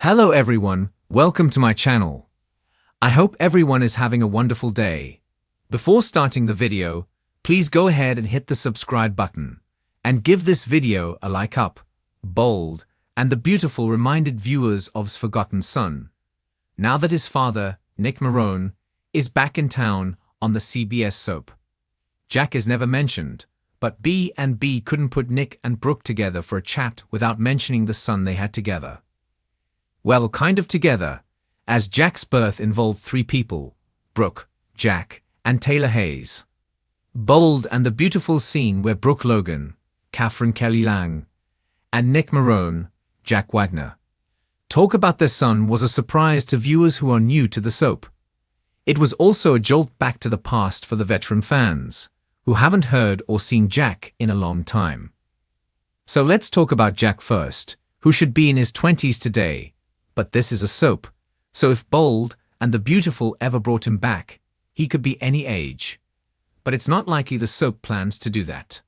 Hello everyone, welcome to my channel. I hope everyone is having a wonderful day. Before starting the video, please go ahead and hit the subscribe button and give this video a like up. Bold and the beautiful reminded viewers of his forgotten son. Now that his father, Nick Marone, is back in town on the CBS soap. Jack is never mentioned, but B&B couldn't put Nick and Brooke together for a chat without mentioning the son they had together. Well, kind of together, as Jack's birth involved three people, Brooke, Jack, and Taylor Hayes. Bold and the beautiful scene where Brooke Logan, Catherine Kelly Lang, and Nick Marone, Jack Wagner, talk about their son was a surprise to viewers who are new to the soap. It was also a jolt back to the past for the veteran fans, who haven't heard or seen Jack in a long time. So let's talk about Jack first, who should be in his 20s today. But this is a soap, so if Bold and the beautiful ever brought him back, he could be any age. But it's not likely the soap plans to do that.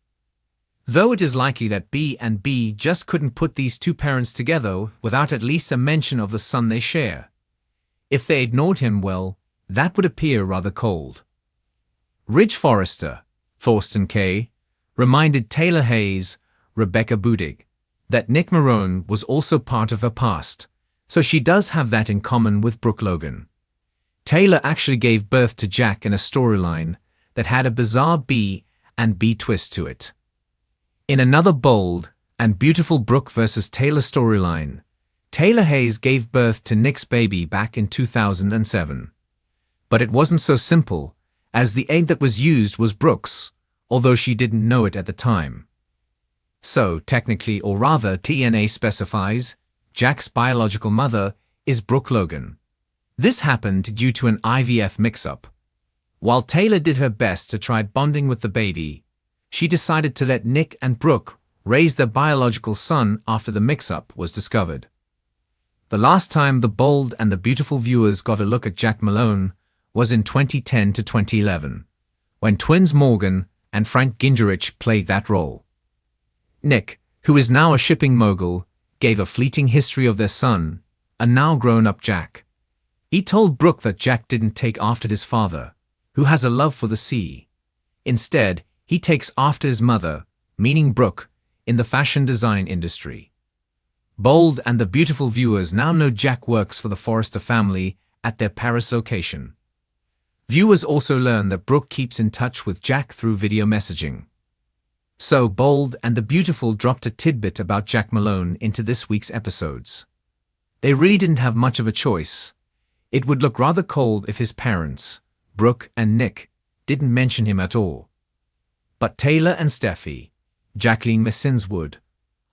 Though it is likely that B&B just couldn't put these two parents together without at least a mention of the son they share. If they ignored him, well, that would appear rather cold. Ridge Forrester, Thorsten Kaye, reminded Taylor Hayes, Rebecca Budig, that Nick Marone was also part of her past. So she does have that in common with Brooke Logan. Taylor actually gave birth to Jack in a storyline that had a bizarre B&B twist to it. In another bold and beautiful Brooke versus Taylor storyline, Taylor Hayes gave birth to Nick's baby back in 2007. But it wasn't so simple, as the egg that was used was Brooke's, although she didn't know it at the time. So technically, or rather DNA specifies, Jack's biological mother is Brooke Logan. This happened due to an IVF mix-up. While Taylor did her best to try bonding with the baby, she decided to let Nick and Brooke raise their biological son after the mix-up was discovered. The last time the bold and the beautiful viewers got a look at Jack Malone was in 2010 to 2011, when twins Morgan and Frank Gingerich played that role. Nick, who is now a shipping mogul, gave a fleeting history of their son, a now grown-up Jack. He told Brooke that Jack didn't take after his father, who has a love for the sea. Instead, he takes after his mother, meaning Brooke, in the fashion design industry. Bold and the beautiful viewers now know Jack works for the Forrester family at their Paris location. Viewers also learn that Brooke keeps in touch with Jack through video messaging. So Bold and the beautiful dropped a tidbit about Jack Malone into this week's episodes. They really didn't have much of a choice. It would look rather cold if his parents, Brooke and Nick, didn't mention him at all. But Taylor and Steffi, Jacqueline Messins would,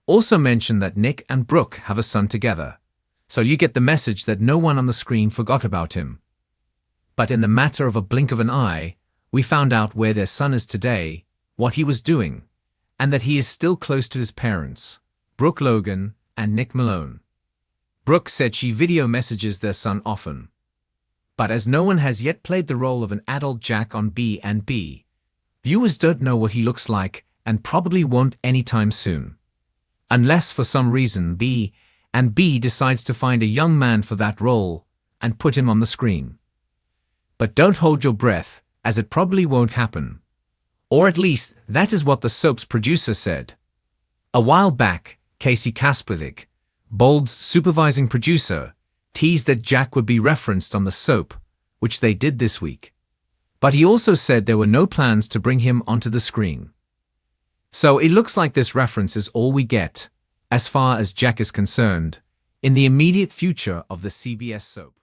also mention that Nick and Brooke have a son together, so you get the message that no one on the screen forgot about him. But in the matter of a blink of an eye, we found out where their son is today, what he was doing, and that he is still close to his parents, Brooke Logan and Nick Malone. Brooke said she video messages their son often. But as no one has yet played the role of an adult Jack on B&B, viewers don't know what he looks like and probably won't anytime soon. Unless for some reason B&B decides to find a young man for that role and put him on the screen. But don't hold your breath, as it probably won't happen. Or at least, that is what the soap's producer said. A while back, Casey Kasperlik, Bold's supervising producer, teased that Jack would be referenced on the soap, which they did this week. But he also said there were no plans to bring him onto the screen. So it looks like this reference is all we get, as far as Jack is concerned, in the immediate future of the CBS soap.